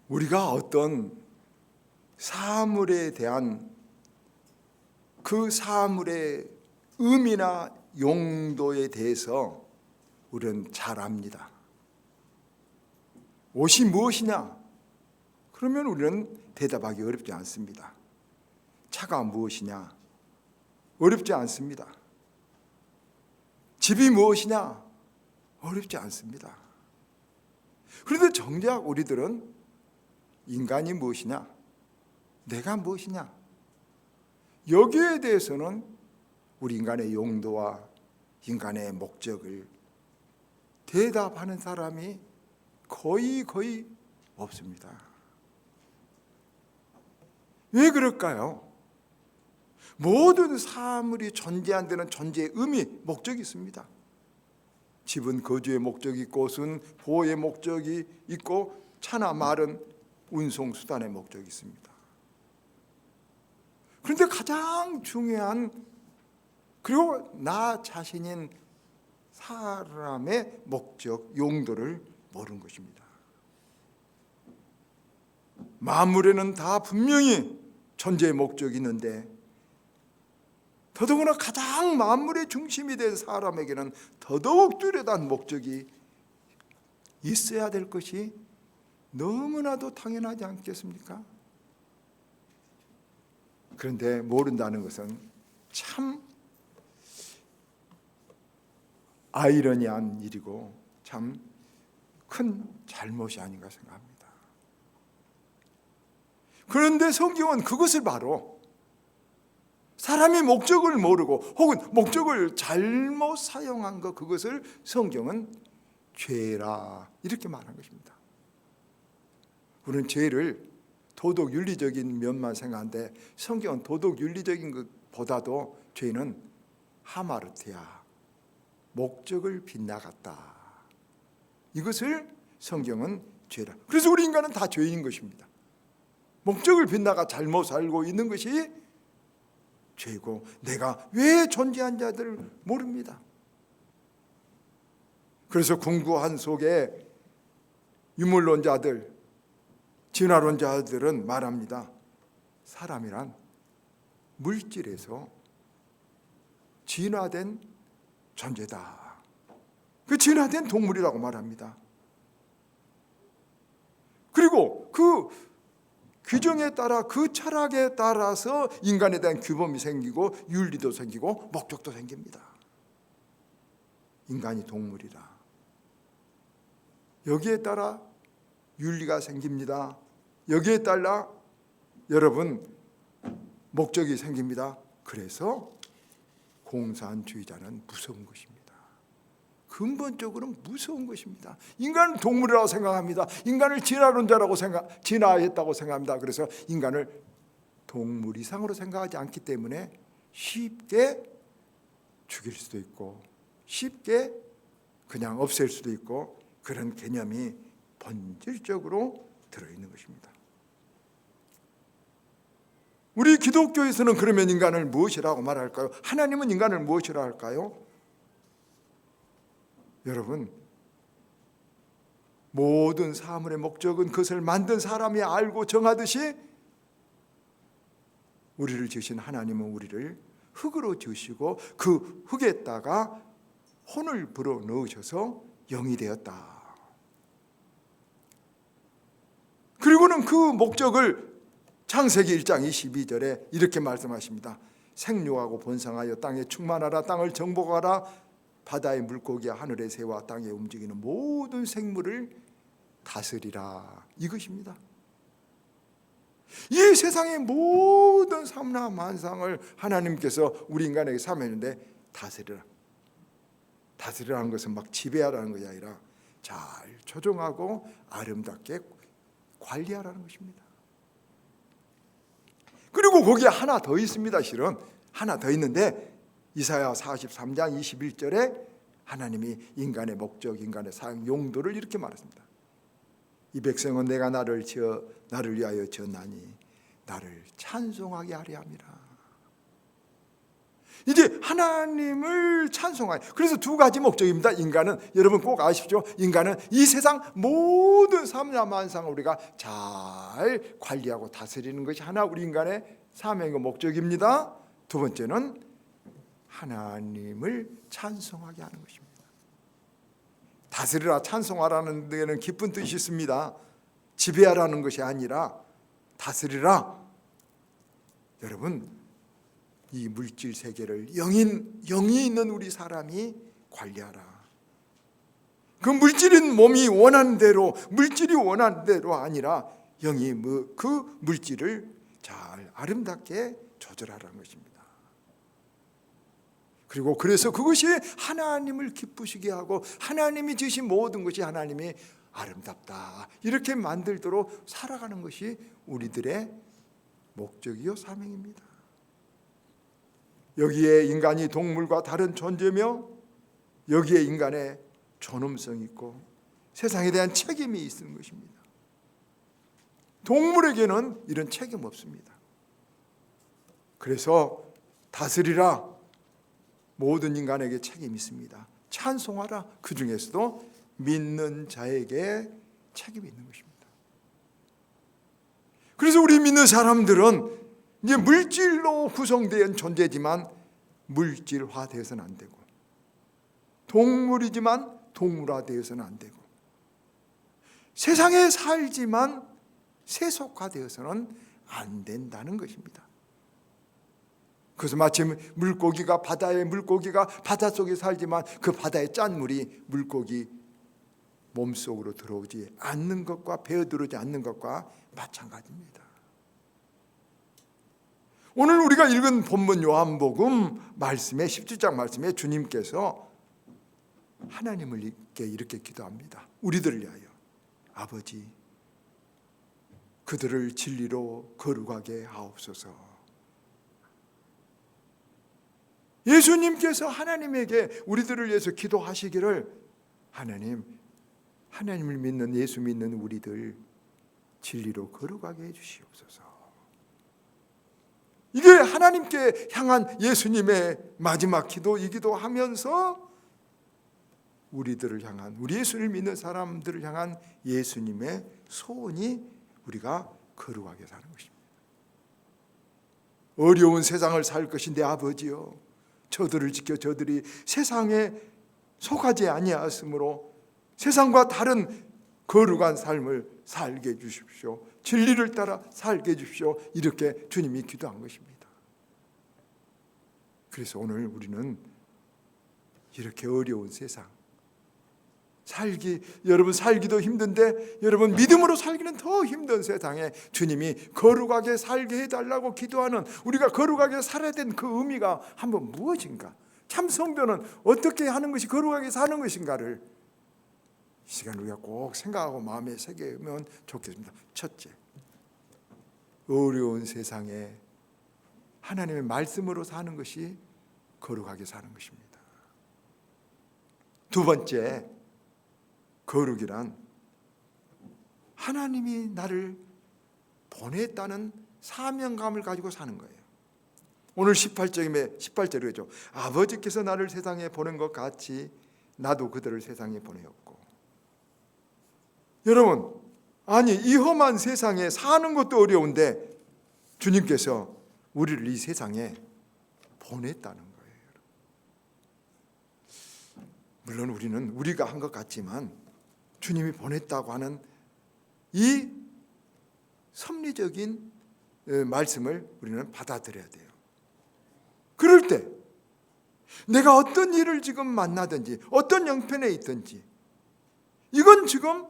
우리가 어떤 사물에 대한 그 사물의 의미나 용도에 대해서 우리는 잘 압니다. 옷이 무엇이냐? 그러면 우리는 대답하기 어렵지 않습니다. 차가 무엇이냐? 어렵지 않습니다. 집이 무엇이냐? 어렵지 않습니다. 그런데 정작 우리들은 인간이 무엇이냐? 내가 무엇이냐? 여기에 대해서는 우리 인간의 용도와 인간의 목적을 대답하는 사람이 거의 없습니다. 왜 그럴까요? 모든 사물이 존재한 데는 존재의 의미, 목적이 있습니다. 집은 거주의 목적이 있고, 옷은 보호의 목적이 있고, 차나 말은 운송수단의 목적이 있습니다. 그런데 가장 중요한, 그리고 나 자신인 사람의 목적, 용도를 모르는 것입니다. 만물에는 다 분명히 존재의 목적이 있는데, 더더구나 가장 만물의 중심이 된 사람에게는 더더욱 뚜렷한 목적이 있어야 될 것이 너무나도 당연하지 않겠습니까? 그런데 모른다는 것은 참 아이러니한 일이고 참 큰 잘못이 아닌가 생각합니다. 그런데 성경은 그것을 바로 사람이 목적을 모르고 혹은 목적을 잘못 사용한 것, 그것을 성경은 죄라 이렇게 말한 것입니다. 우리는 죄를 도덕 윤리적인 면만 생각하는데 성경은 도덕 윤리적인 것보다도 죄는 하마르티아, 목적을 빗나갔다, 이것을 성경은 죄라. 그래서 우리 인간은 다 죄인인 것입니다. 목적을 빗나가 잘못 살고 있는 것이 죄고, 내가 왜 존재한 자들을 모릅니다. 그래서 궁구한 속에 유물론자들, 진화론자들은 말합니다. 사람이란 물질에서 진화된 존재다. 그 진화된 동물이라고 말합니다. 그리고 그 규정에 따라, 그 철학에 따라서 인간에 대한 규범이 생기고 윤리도 생기고 목적도 생깁니다. 인간이 동물이라. 여기에 따라 윤리가 생깁니다. 여기에 따라 여러분 목적이 생깁니다. 그래서 공산주의자는 무서운 것입니다. 근본적으로 무서운 것입니다. 인간은 동물이라고 생각합니다. 인간을 진화론자라고 진화했다고 생각합니다. 그래서 인간을 동물 이상으로 생각하지 않기 때문에 쉽게 죽일 수도 있고 쉽게 그냥 없앨 수도 있고, 그런 개념이 본질적으로 들어있는 것입니다. 우리 기독교에서는 그러면 인간을 무엇이라고 말할까요? 하나님은 인간을 무엇이라고 할까요? 여러분, 모든 사물의 목적은 그것을 만든 사람이 알고 정하듯이 우리를 지으신 하나님은 우리를 흙으로 지으시고 그 흙에다가 혼을 불어 넣으셔서 영이 되었다. 그리고는 그 목적을 창세기 1장 22절에 이렇게 말씀하십니다. 생육하고 번성하여 땅에 충만하라. 땅을 정복하라. 바다의 물고기와 하늘의 새와 땅에 움직이는 모든 생물을 다스리라. 이것입니다. 이 세상의 모든 삼라 만상을 하나님께서 우리 인간에게 사명했는데 다스리라. 다스리라는 것은 막 지배하라는 것이 아니라 잘 조종하고 아름답게 관리하라는 것입니다. 그리고 거기에 하나 더 있습니다. 실은 하나 더 있는데 이사야 43장 21절에 하나님이 인간의 목적, 인간의 사용 용도를 이렇게 말했습니다. 이 백성은 내가 나를 위하여 지었나니 나를 찬송하게 하려 함이라. 이제 하나님을 찬송하여, 그래서 두 가지 목적입니다. 인간은, 여러분 꼭 아십시오. 인간은 이 세상 모든 삼라만상을 우리가 잘 관리하고 다스리는 것이 하나 우리 인간의 사명과 목적입니다. 두 번째는 하나님을 찬송하게 하는 것입니다. 다스리라, 찬송하라는 데는 깊은 뜻이 있습니다. 지배하라는 것이 아니라 다스리라. 여러분, 이 물질 세계를 영이 있는 우리 사람이 관리하라. 그 물질인 몸이 원하는 대로, 물질이 원하는 대로 아니라 영이 그 물질을 잘 아름답게 조절하라는 것입니다. 그리고 그래서 그것이 하나님을 기쁘시게 하고 하나님이 주신 모든 것이 하나님이 아름답다, 이렇게 만들도록 살아가는 것이 우리들의 목적이요 사명입니다. 여기에 인간이 동물과 다른 존재며 여기에 인간의 존엄성이 있고 세상에 대한 책임이 있는 것입니다. 동물에게는 이런 책임 없습니다. 그래서 다스리라, 모든 인간에게 책임이 있습니다. 찬송하라, 그 중에서도 믿는 자에게 책임이 있는 것입니다. 그래서 우리 믿는 사람들은 이제 물질로 구성된 존재지만 물질화되어서는 안 되고, 동물이지만 동물화되어서는 안 되고, 세상에 살지만 세속화되어서는 안 된다는 것입니다. 그래서 마치 물고기가, 바다의 물고기가 바닷속에 살지만 그 바다의 짠물이 물고기 몸속으로 들어오지 않는 것과 배어들어오지 않는 것과 마찬가지입니다. 오늘 우리가 읽은 본문 요한복음 말씀에 17장 말씀에 주님께서 하나님을께 이렇게 기도합니다. 우리들을 위하여, 아버지, 그들을 진리로 거룩하게 하옵소서. 예수님께서 하나님에게 우리들을 위해서 기도하시기를, 하나님을 믿는, 예수 믿는 우리들 진리로 거룩하게 해주시옵소서. 이게 하나님께 향한 예수님의 마지막 기도이기도 하면서 우리들을 향한, 우리 예수를 믿는 사람들을 향한 예수님의 소원이 우리가 거룩하게 사는 것입니다. 어려운 세상을 살 것인데 아버지여, 저들을 지켜 저들이 세상에 속하지 아니하였으므로 세상과 다른 거룩한 삶을 살게 해주십시오. 진리를 따라 살게 해주십시오. 이렇게 주님이 기도한 것입니다. 그래서 오늘 우리는 이렇게 어려운 세상, 여러분 살기도 힘든데 여러분 믿음으로 살기는 더 힘든 세상에 주님이 거룩하게 살게 해달라고 기도하는, 우리가 거룩하게 살아야 되는 그 의미가 한번 무엇인가, 참 성도는 어떻게 하는 것이 거룩하게 사는 것인가를 이 시간 우리가 꼭 생각하고 마음에 새기면 좋겠습니다. 첫째, 어려운 세상에 하나님의 말씀으로 사는 것이 거룩하게 사는 것입니다. 두 번째, 거룩이란 하나님이 나를 보냈다는 사명감을 가지고 사는 거예요. 오늘 18절이죠. 아버지께서 나를 세상에 보낸 것 같이 나도 그들을 세상에 보내었고. 여러분, 아니 이 험한 세상에 사는 것도 어려운데 주님께서 우리를 이 세상에 보냈다는 거예요. 물론 우리는 우리가 한 것 같지만 주님이 보냈다고 하는 이 섭리적인 말씀을 우리는 받아들여야 돼요. 그럴 때 내가 어떤 일을 지금 만나든지 어떤 형편에 있든지 이건 지금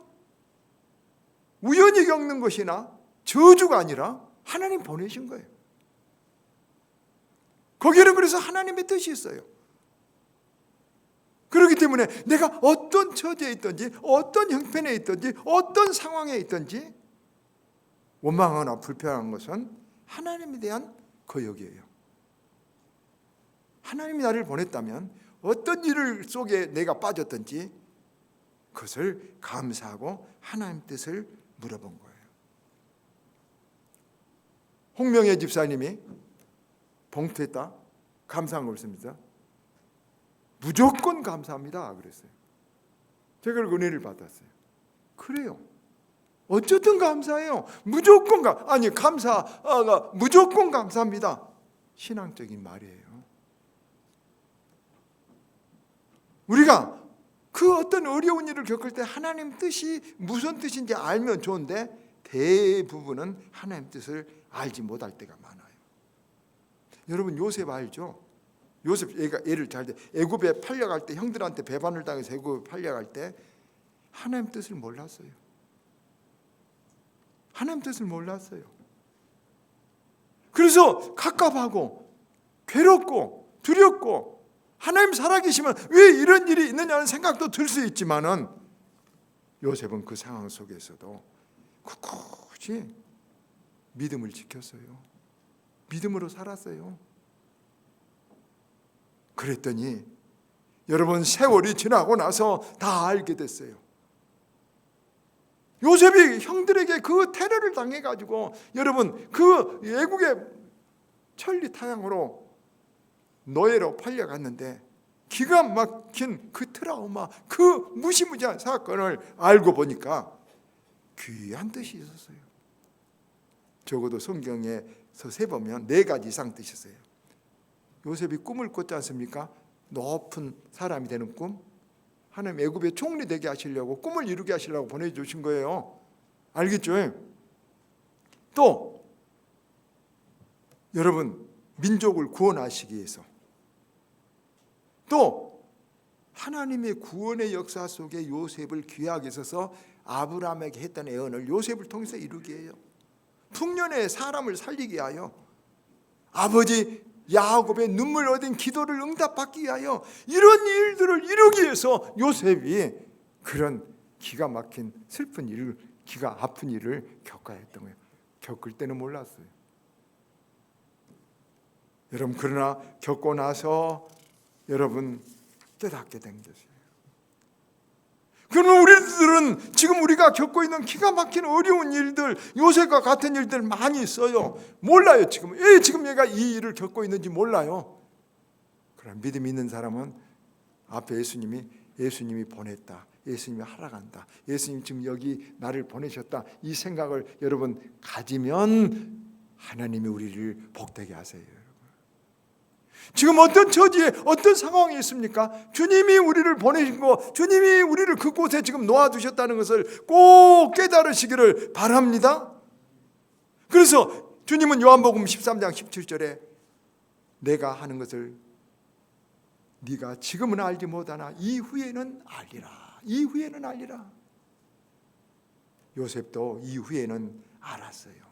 우연히 겪는 것이나 저주가 아니라 하나님 보내신 거예요. 거기에는 그래서 하나님의 뜻이 있어요. 그렇기 때문에 내가 어떤 처지에 있든지 어떤 형편에 있든지 어떤 상황에 있든지 원망하거나 불편한 것은 하나님에 대한 거역이에요. 하나님이 나를 보냈다면 어떤 일 속에 내가 빠졌든지 그것을 감사하고 하나님 뜻을 물어본 거예요. 홍명애 집사님이 봉투에다 감사한 거 없습니다. 무조건 감사합니다 그랬어요. 제가 은혜를 받았어요. 그래요. 어쨌든 감사해요. 무조건 감사가 무조건 감사합니다. 신앙적인 말이에요. 우리가 그 어떤 어려운 일을 겪을 때 하나님 뜻이 무슨 뜻인지 알면 좋은데 대부분은 하나님 뜻을 알지 못할 때가 많아요. 여러분 요셉 알죠? 요셉 애를 잘 때 애굽에 팔려갈 때 형들한테 배반을 당해서 애굽에 팔려갈 때 하나님 뜻을 몰랐어요. 하나님 뜻을 몰랐어요. 그래서 갑갑하고 괴롭고 두렵고 하나님 살아계시면 왜 이런 일이 있느냐는 생각도 들 수 있지만은 요셉은 그 상황 속에서도 굳이 믿음을 지켰어요. 믿음으로 살았어요. 그랬더니 여러분 세월이 지나고 나서 다 알게 됐어요. 요셉이 형들에게 그 테러를 당해가지고 여러분 그 애국의 천리타양으로 노예로 팔려갔는데 기가 막힌 그 트라우마, 그 무시무시한 사건을 알고 보니까 귀한 뜻이 있었어요. 적어도 성경에서 세보면 4가지 이상 뜻이 있어요. 요셉이 꿈을 꿨지 않습니까? 높은 사람이 되는 꿈. 하나님 애굽의 총리 되게 하시려고 꿈을 이루게 하시려고 보내주신 거예요. 알겠죠? 또 여러분 민족을 구원하시기 위해서 또 하나님의 구원의 역사 속에 요셉을 귀하게 써서 아브라함에게 했던 예언을 요셉을 통해서 이루게 해요. 풍년의 사람을 살리게 하여 아버지 야곱의 눈물 얻은 기도를 응답받기 위하여 이런 일들을 이루기 위해서 요셉이 그런 기가 막힌 슬픈 일을, 기가 아픈 일을 겪어야 했던 거예요. 겪을 때는 몰랐어요. 여러분 그러나 겪고 나서 여러분 깨닫게 된 것이에요. 그러면 우리들은 지금 우리가 겪고 있는 기가 막힌 어려운 일들, 요셉과 같은 일들 많이 있어요. 몰라요 지금. 왜 지금 얘가 이 일을 겪고 있는지 몰라요. 그럼 믿음 있는 사람은 앞에 예수님이 보냈다. 예수님이 하락한다. 예수님 지금 여기 나를 보내셨다. 이 생각을 여러분 가지면 하나님이 우리를 복되게 하세요. 지금 어떤 처지에 어떤 상황이 있습니까? 주님이 우리를 보내신 거, 주님이 우리를 그곳에 지금 놓아두셨다는 것을 꼭 깨달으시기를 바랍니다. 그래서 주님은 요한복음 13장 17절에 내가 하는 것을 네가 지금은 알지 못하나 이후에는 알리라. 이후에는 알리라. 요셉도 이후에는 알았어요.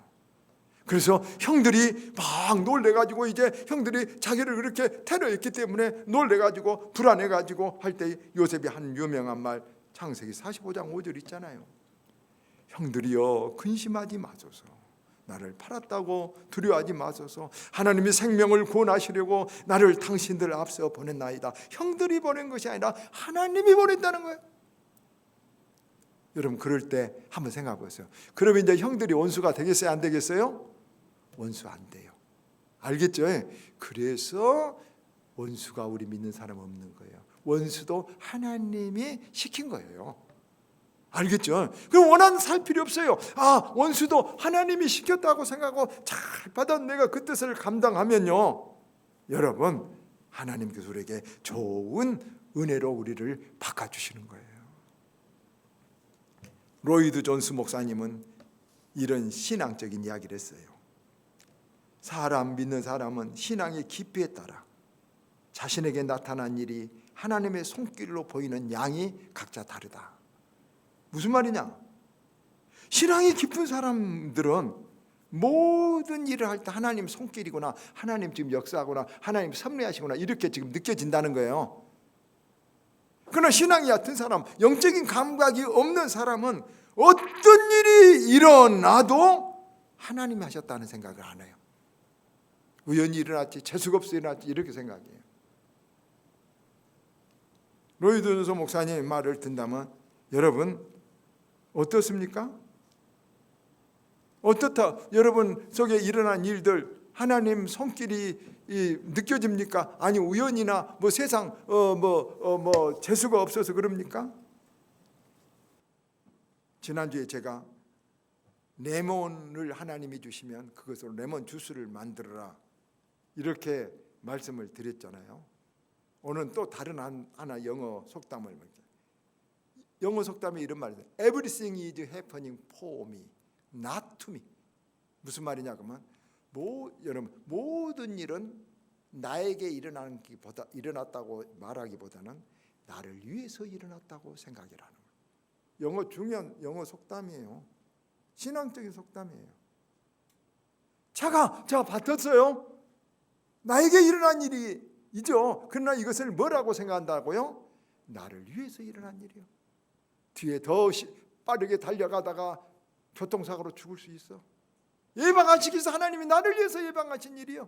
그래서 형들이 막 놀래가지고 이제 형들이 자기를 그렇게 테러했기 때문에 놀래가지고 불안해가지고 할 때 요셉이 한 유명한 말 창세기 45장 5절 있잖아요. 형들이여 근심하지 마소서. 나를 팔았다고 두려워하지 마소서. 하나님이 생명을 구원하시려고 나를 당신들 앞서 보냈나이다. 형들이 보낸 것이 아니라 하나님이 보냈다는 거예요. 여러분 그럴 때 한번 생각해 보세요. 그러면 이제 형들이 원수가 되겠어요? 안 되겠어요? 원수 안 돼요. 알겠죠? 그래서 원수가 우리 믿는 사람 없는 거예요. 원수도 하나님이 시킨 거예요. 알겠죠? 그럼 원한 살 필요 없어요. 원수도 하나님이 시켰다고 생각하고 잘 받아 내가 그 뜻을 감당하면요, 여러분 하나님께서 우리에게 좋은 은혜로 우리를 바꿔주시는 거예요. 로이드 존스 목사님은 이런 신앙적인 이야기를 했어요. 믿는 사람은 신앙의 깊이에 따라 자신에게 나타난 일이 하나님의 손길로 보이는 양이 각자 다르다. 무슨 말이냐? 신앙이 깊은 사람들은 모든 일을 할 때 하나님 손길이구나, 하나님 지금 역사하구나, 하나님 섭리하시구나 이렇게 지금 느껴진다는 거예요. 그러나 신앙이 얕은 사람, 영적인 감각이 없는 사람은 어떤 일이 일어나도 하나님이 하셨다는 생각을 안 해요. 우연히 일어났지, 재수가 없이 일어났지 이렇게 생각해요. 로이드 존스 목사님 말을 듣다면 여러분 어떻습니까? 어떻다? 여러분 속에 일어난 일들 하나님 손길이 느껴집니까? 아니 우연이나 뭐 세상 재수가 없어서 그럽니까? 지난주에 제가 레몬을 하나님이 주시면 그것으로 레몬 주스를 만들어라 이렇게 말씀을 드렸잖아요. 오늘 또 다른 하나 영어 속담을 영어 속담에 이런 말이에요. Everything is happening for me, not to me. 무슨 말이냐 그러면 여러분 모든 일은 나에게 일어났다고 말하기보다는 나를 위해서 일어났다고 생각이라는 거예요. 영어 중요한 영어 속담이에요. 신앙적인 속담이에요. 제가 받았어요. 나에게 일어난 일이죠. 그러나 이것을 뭐라고 생각한다고요? 나를 위해서 일어난 일이요. 뒤에 더 빠르게 달려가다가 교통사고로 죽을 수 있어. 예방하시기 위해서 하나님이 나를 위해서 예방하신 일이요.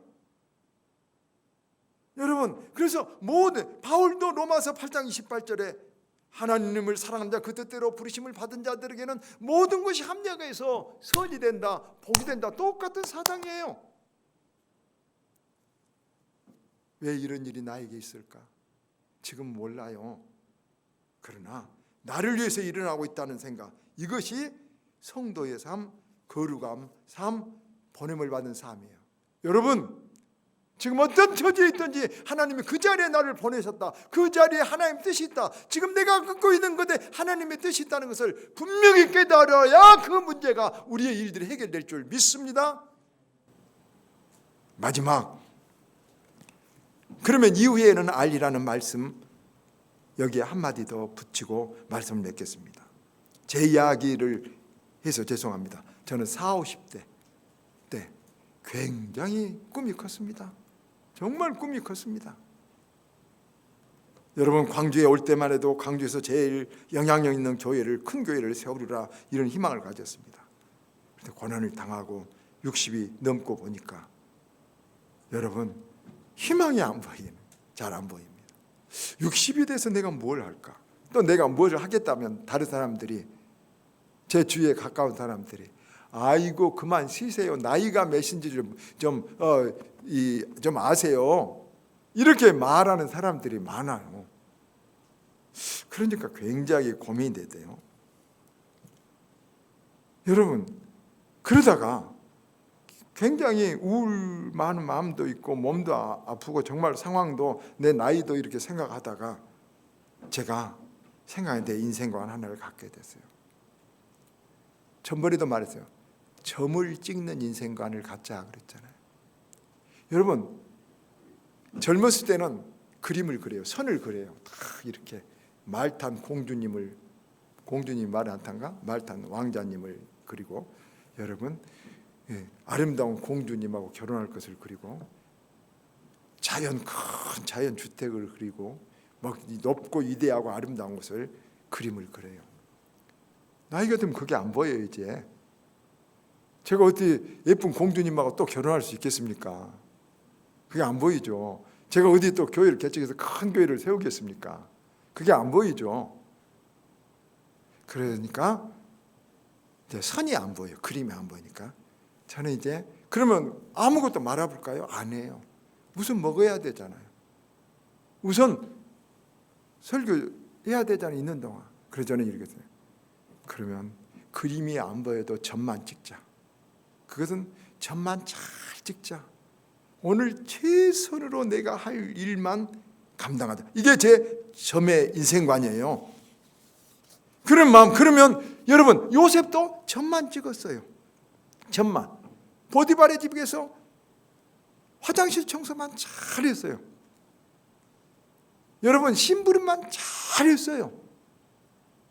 여러분, 그래서 바울도 로마서 8장 28절에 하나님을 사랑하는 자 그 뜻대로 부르심을 받은 자들에게는 모든 것이 합력해서 선이 된다, 복이 된다. 똑같은 사상이에요. 왜 이런 일이 나에게 있을까? 지금 몰라요. 그러나 나를 위해서 일어나고 있다는 생각, 이것이 성도의 삶, 거룩함, 삶, 보냄을 받은 삶이에요. 여러분, 지금 어떤 처지에 있든지 하나님이 그 자리에 나를 보내셨다. 그 자리에 하나님 뜻이 있다. 지금 내가 갖고 있는 것에 하나님의 뜻이 있다는 것을 분명히 깨달아야 그 문제가 우리의 일들이 해결될 줄 믿습니다. 마지막, 그러면 이후에는 알리라는 말씀 여기에 한마디 더 붙이고 말씀을 맺겠습니다. 제 이야기를 해서 죄송합니다. 저는 40, 50대 때 굉장히 꿈이 컸습니다. 정말 꿈이 컸습니다. 여러분, 광주에 올 때만 해도 광주에서 제일 영향력 있는 교회를, 큰 교회를 세우리라 이런 희망을 가졌습니다. 그런데 고난을 당하고 60이 넘고 보니까 여러분, 희망이 잘 안 보입니다. 60이 돼서 내가 뭘 할까? 또 내가 뭘 하겠다면 다른 사람들이, 제 주위에 가까운 사람들이 아이고 그만 쉬세요. 나이가 몇인지 좀 아세요. 이렇게 말하는 사람들이 많아요. 그러니까 굉장히 고민이 되대요. 여러분, 그러다가 굉장히 우울한 마음도 있고 몸도 아프고 정말 상황도 내 나이도 이렇게 생각하다가 제가 생각했는데 인생관 하나를 갖게 됐어요. 전번에도 말했어요. 점을 찍는 인생관을 갖자 그랬잖아요. 여러분, 젊었을 때는 그림을 그려요. 선을 그려요. 다 이렇게 말탄 공주님 말을 안 탄가? 말탄 왕자님을 그리고 여러분, 아름다운 공주님하고 결혼할 것을 그리고 큰 자연 주택을 그리고 막 높고 위대하고 아름다운 것을 그림을 그려요. 나이가 들면 그게 안 보여요. 이제 제가 어디 예쁜 공주님하고 또 결혼할 수 있겠습니까? 그게 안 보이죠. 제가 어디 또 교회를 개척해서 큰 교회를 세우겠습니까? 그게 안 보이죠. 그러니까 이제 선이 안 보여요. 그림이 안 보이니까 저는 이제 그러면 아무것도 말아볼까요? 안 해요. 무슨 먹어야 되잖아요. 우선 설교해야 되잖아요. 있는 동안. 그래서 저는 이렇게 했어요. 그러면 그림이 안 보여도 점만 찍자. 그것은 점만 잘 찍자. 오늘 최선으로 내가 할 일만 감당하자. 이게 제 점의 인생관이에요. 그런 마음. 그러면 여러분, 요셉도 점만 찍었어요. 점만. 보디발의 집에서 화장실 청소만 잘했어요. 여러분, 심부름만 잘했어요.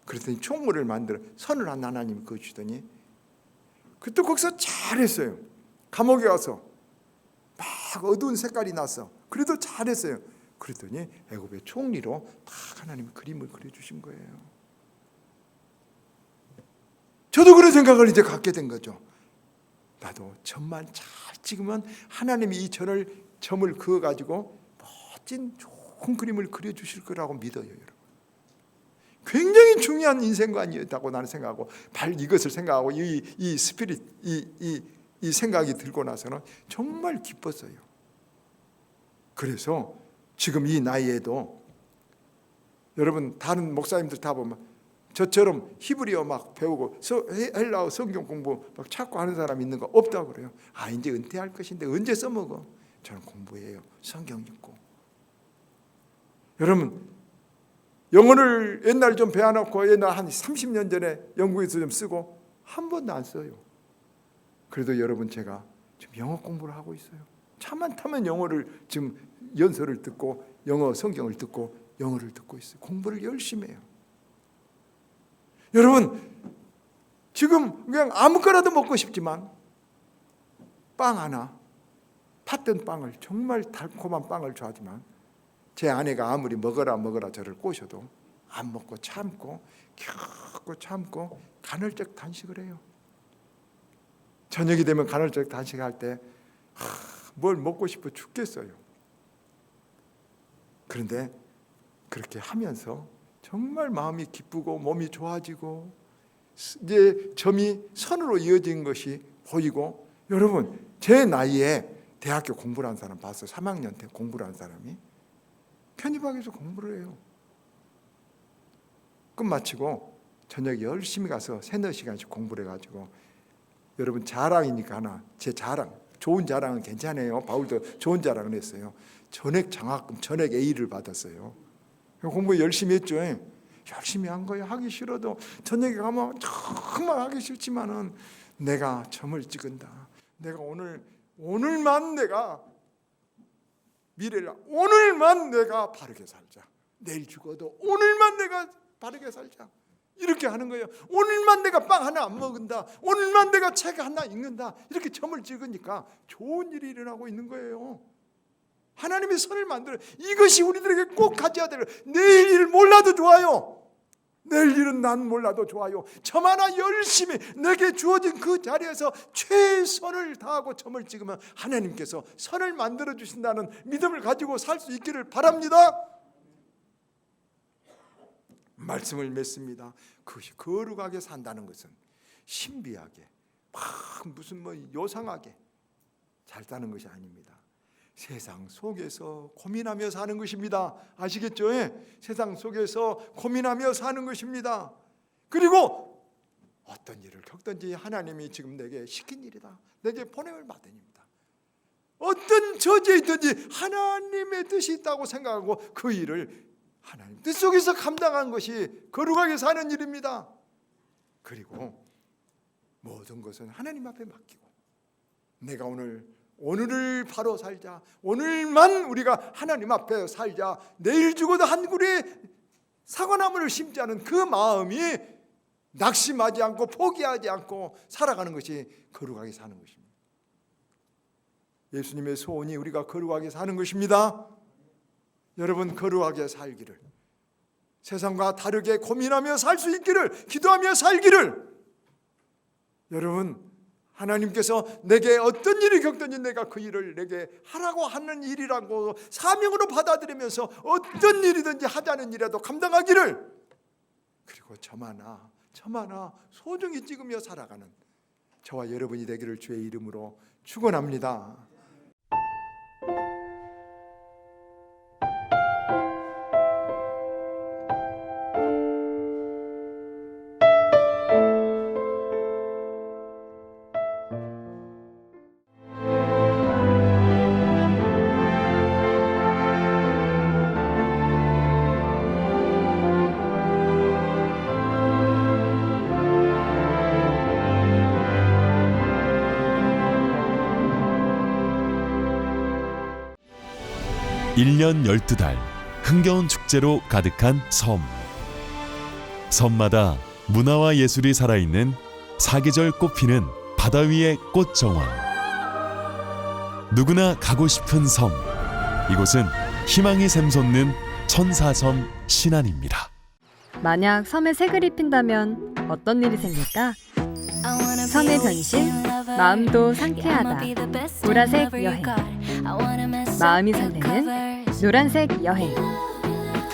그랬더니 총무를 만들어 선을 한 하나님이 그거 주더니 그때 거기서 잘했어요. 감옥에 가서 막 어두운 색깔이 났어. 그래도 잘했어요. 그랬더니 애굽의 총리로 딱 하나님이 그림을 그려주신 거예요. 저도 그런 생각을 이제 갖게 된 거죠. 나도 점만 잘 찍으면 하나님이 이 점을 그어가지고 멋진 좋은 그림을 그려주실 거라고 믿어요. 여러분, 굉장히 중요한 인생관이었다고 나는 생각하고 이것을 생각하고 이 스피릿, 이 이 생각이 들고 나서는 정말 기뻤어요. 그래서 지금 이 나이에도 여러분 다른 목사님들 다 보면 저처럼 히브리어 막 배우고 헬라어 성경 공부 막 찾고 하는 사람 있는 거 없다고 그래요. 이제 은퇴할 것인데 언제 써먹어? 저는 공부해요. 성경 읽고. 여러분 영어를 옛날 좀 배워놓고 옛날 한 30년 전에 영국에서 좀 쓰고 한 번도 안 써요. 그래도 여러분 제가 지금 영어 공부를 하고 있어요. 차만 타면 영어를 지금 연설을 듣고 영어 성경을 듣고 영어를 듣고 있어요. 공부를 열심히 해요. 여러분 지금 그냥 아무거나도 먹고 싶지만 빵 하나 팥든 빵을 정말 달콤한 빵을 좋아하지만 제 아내가 아무리 먹어라 저를 꼬셔도 안 먹고 참고 겨우 참고 간헐적 단식을 해요. 저녁이 되면 간헐적 단식할 때 뭘 먹고 싶어 죽겠어요. 그런데 그렇게 하면서 정말 마음이 기쁘고 몸이 좋아지고 이제 점이 선으로 이어진 것이 보이고 여러분 제 나이에 대학교 공부를 한 사람 봤어요. 3학년 때 공부를 한 사람이 편의방에서 공부를 해요. 끝마치고 저녁에 열심히 가서 3-4시간씩 공부를 해가지고 여러분 자랑이니까 하나 제 자랑 좋은 자랑은 괜찮아요. 바울도 좋은 자랑을 했어요. 전액 장학금 전액 A를 받았어요. 공부 열심히 했죠. 열심히 한 거예요. 하기 싫어도 저녁에 가면 정말 하기 싫지만은 내가 점을 찍은다. 내가 오늘만 내가 미래를 오늘만 내가 바르게 살자. 내일 죽어도 오늘만 내가 바르게 살자. 이렇게 하는 거예요. 오늘만 내가 빵 하나 안 먹는다. 오늘만 내가 책 하나 읽는다. 이렇게 점을 찍으니까 좋은 일이 일어나고 있는 거예요. 하나님의 선을 만들어 이것이 우리들에게 꼭 가져야 돼요. 내일 일 몰라도 좋아요. 내일 일은 난 몰라도 좋아요. 점 하나 열심히 내게 주어진 그 자리에서 최선을 다하고 점을 찍으면 하나님께서 선을 만들어 주신다는 믿음을 가지고 살 수 있기를 바랍니다. 말씀을 맺습니다. 그것이 거룩하게 산다는 것은 신비하게 막 무슨 요상하게 잘 사는 것이 아닙니다. 세상 속에서 고민하며 사는 것입니다. 아시겠죠? 세상 속에서 고민하며 사는 것입니다. 그리고 어떤 일을 겪든지 하나님이 지금 내게 시킨 일이다. 내게 보냄을 받은 일이다. 어떤 저지에 있든지 하나님의 뜻이 있다고 생각하고 그 일을 하나님 뜻 속에서 감당한 것이 거룩하게 사는 일입니다. 그리고 모든 것은 하나님 앞에 맡기고 내가 오늘을 바로 살자. 오늘만 우리가 하나님 앞에 살자. 내일 죽어도 한 그루의 사과나무를 심자는 그 마음이 낙심하지 않고 포기하지 않고 살아가는 것이 거룩하게 사는 것입니다. 예수님의 소원이 우리가 거룩하게 사는 것입니다. 여러분 거룩하게 살기를 세상과 다르게 고민하며 살 수 있기를 기도하며 살기를 여러분 하나님께서 내게 어떤 일이 겪든지 내가 그 일을 내게 하라고 하는 일이라고 사명으로 받아들이면서 어떤 일이든지 하자는 일이라도 감당하기를 그리고 점 하나 소중히 찍으며 살아가는 저와 여러분이 되기를 주의 이름으로 축원합니다. 1년 12달 흥겨운 축제로 가득한 섬. 섬마다 문화와 예술이 살아있는 사계절 꽃피는 바다 위의 꽃정원. 누구나 가고 싶은 섬. 이곳은 희망이 샘솟는 천사섬 신안입니다. 만약 섬에 색을 입힌다면 어떤 일이 생길까? 섬의 변신, 마음도 상쾌하다. 보라색 여행. 마음이 설레는 노란색 여행.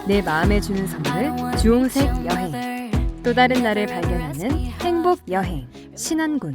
내 마음에 주는 선물 주홍색 여행. 또 다른 나를 발견하는 행복 여행 신안군.